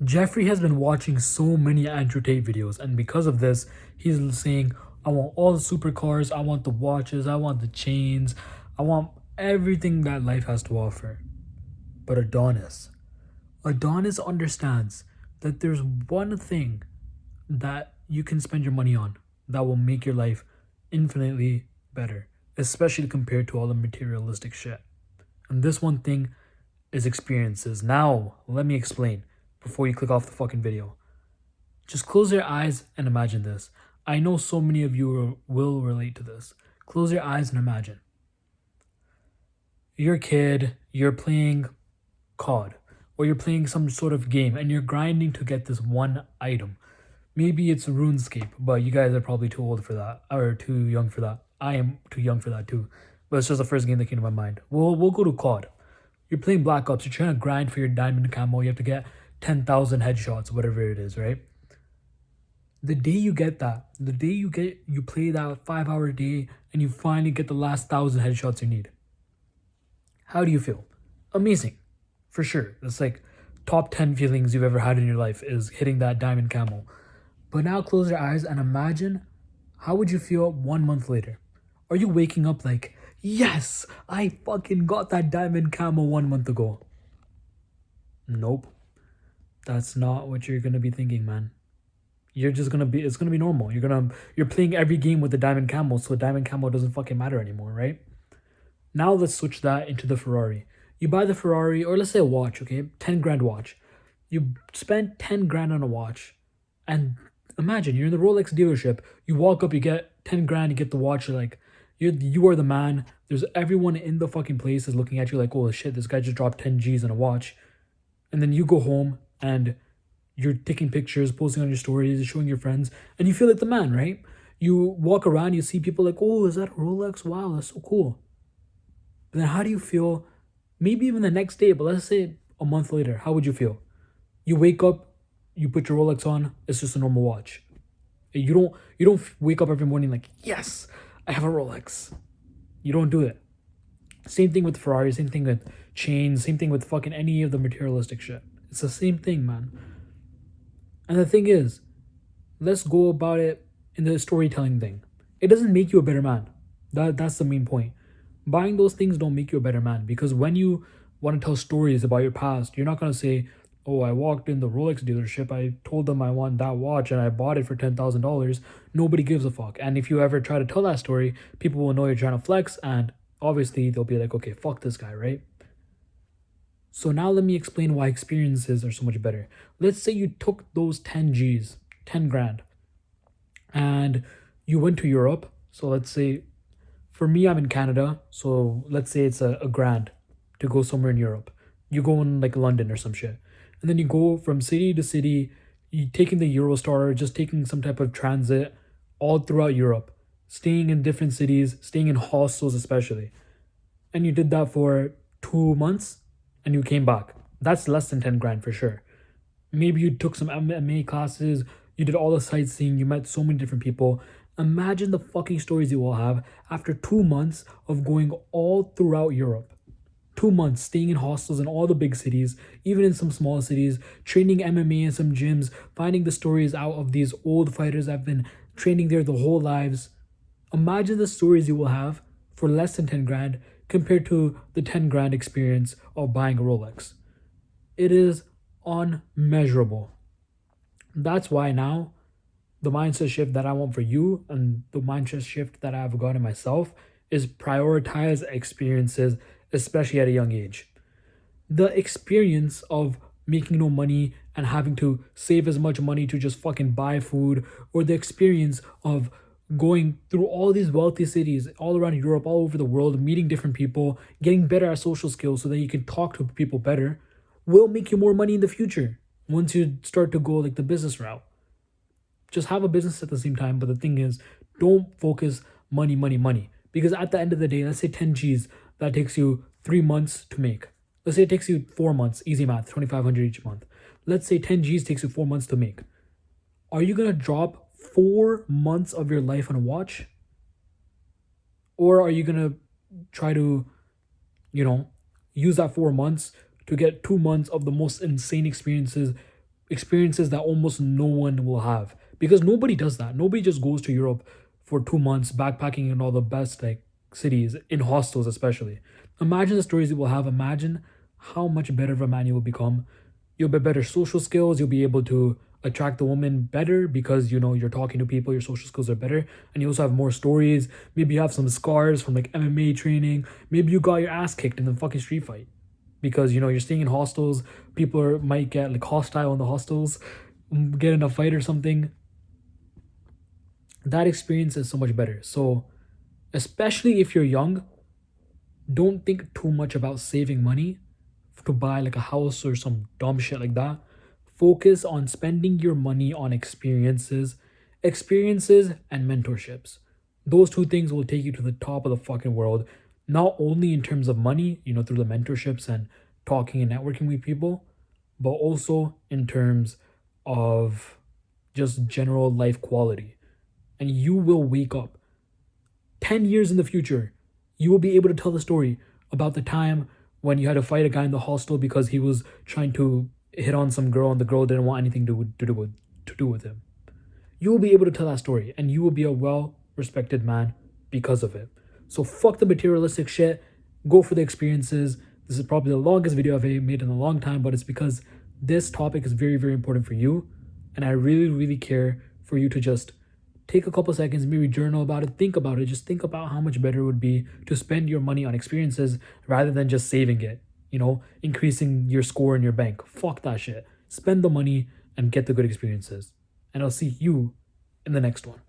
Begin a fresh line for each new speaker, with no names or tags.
Jeffrey has been watching so many Andrew Tate videos, and because of this, he's saying, I want all the supercars, I want the watches, I want the chains, I want everything that life has to offer. But Adonis understands that there's one thing that you can spend your money on that will make your life infinitely better, especially compared to all the materialistic shit. And this one thing is experiences. Now, let me explain before you click off the fucking video. Just close your eyes and imagine this. I know so many of you will relate to this. Close your eyes and imagine. You're a kid, you're playing COD, or you're playing some sort of game and you're grinding to get this one item. Maybe it's RuneScape, but you guys are probably too old for that, or too young for that. I am too young for that too. But it's just the first game that came to my mind. We'll go to COD. You're playing Black Ops, you're trying to grind for your diamond camo, you have to get 10,000 headshots, whatever it is, right? The day you get that, you play that 5 hour day and you finally get the last 1,000 headshots you need. How do you feel? Amazing, for sure. That's like top 10 feelings you've ever had in your life is hitting that diamond camo. But now close your eyes and imagine how would you feel 1 month later? Are you waking up like, yes, I fucking got that diamond camo 1 month ago? Nope. That's not what you're gonna be thinking, man. It's gonna be normal. You're playing every game with the diamond camo, so diamond camo doesn't fucking matter anymore, right? Now let's switch that into the Ferrari. You buy the Ferrari, or let's say a watch, okay? 10 grand watch. You spend 10 grand on a watch, and imagine you're in the Rolex dealership. You walk up, you get 10 grand, you get the watch, you're like, you are the man. There's everyone in the fucking place is looking at you like, oh shit, this guy just dropped 10 G's on a watch. And then you go home and you're taking pictures, posting on your stories, showing your friends, and you feel like the man, right? You walk around, you see people like, oh, is that a Rolex? Wow, that's so cool. But then how do you feel? Maybe even the next day, but let's say a month later, how would you feel? You wake up, you put your Rolex on, it's just a normal watch. You don't wake up every morning like, yes, I have a Rolex. You don't do it. Same thing with Ferrari, same thing with chains, same thing with fucking any of the materialistic shit. It's the same thing, man. And the thing is, let's go about it in the storytelling thing. It doesn't make you a better man. That's the main point. Buying those things don't make you a better man, because when you want to tell stories about your past, you're not going to say, oh, I walked in the Rolex dealership, I told them I want that watch and I bought it for $10,000. Nobody gives a fuck. And if you ever try to tell that story, people will know you're trying to flex, and obviously they'll be like, okay, fuck this guy, right? So now let me explain why experiences are so much better. Let's say you took those 10 G's, 10 grand, and you went to Europe. So let's say, for me, I'm in Canada. So let's say it's a grand to go somewhere in Europe. You go in like London or some shit. And then you go from city to city, you taking the Eurostar, just taking some type of transit all throughout Europe, staying in different cities, staying in hostels especially. And you did that for 2 months and you came back. That's less than 10 grand for sure. Maybe you took some MMA classes, you did all the sightseeing, you met so many different people. Imagine the fucking stories you will have after 2 months of going all throughout Europe. 2 months staying in hostels in all the big cities, even in some small cities, training MMA in some gyms, finding the stories out of these old fighters that have been training there the whole lives. Imagine the stories you will have for less than 10 grand compared to the 10 grand experience of buying a Rolex. It is unmeasurable. That's why now the mindset shift that I want for you and the mindset shift that I've gotten myself is prioritize experiences, especially at a young age. The experience of making no money and having to save as much money to just fucking buy food, or the experience of going through all these wealthy cities all around Europe, all over the world, meeting different people, getting better at social skills so that you can talk to people better, will make you more money in the future once you start to go like the business route. Just have a business at the same time, but the thing is, don't focus money, money, money. Because at the end of the day, let's say 10 G's, that takes you 3 months to make. Let's say it takes you 4 months, easy math, 2,500 each month. Let's say 10 G's takes you 4 months to make. Are you gonna drop 4 months of your life on a watch? Or are you gonna try to, use that 4 months to get 2 months of the most insane experiences experiences that almost no one will have, because nobody does that. Nobody just goes to Europe for 2 months backpacking in all the best like cities, in hostels especially. Imagine the stories you will have. Imagine how much better of a man you will become. You'll be better social skills. You'll be able to attract the woman better because you know you're talking to people. Your social skills are better, and you also have more stories. Maybe you have some scars from like MMA training. Maybe you got your ass kicked in the fucking street fight because you know you're staying in hostels. People might get like hostile in the hostels, get in a fight or something. That experience is so much better. So especially if you're young, don't think too much about saving money to buy like a house or some dumb shit like that. Focus on spending your money on experiences and mentorships. Those two things will take you to the top of the fucking world, not only in terms of money, you know, through the mentorships and talking and networking with people, but also in terms of just general life quality. And you will wake up 10 years in the future, you will be able to tell the story about the time when you had to fight a guy in the hostel because he was trying to hit on some girl and the girl didn't want anything to do with him. You will be able to tell that story and you will be a well respected man because of it. So fuck the materialistic shit. Go for the experiences. This is probably the longest video I've made in a long time, but it's because this topic is very, very important for you. And I really, really care for you to just take a couple seconds, maybe journal about it, think about it. Just think about how much better it would be to spend your money on experiences rather than just saving it, you know, increasing your score in your bank. Fuck that shit. Spend the money and get the good experiences. And I'll see you in the next one.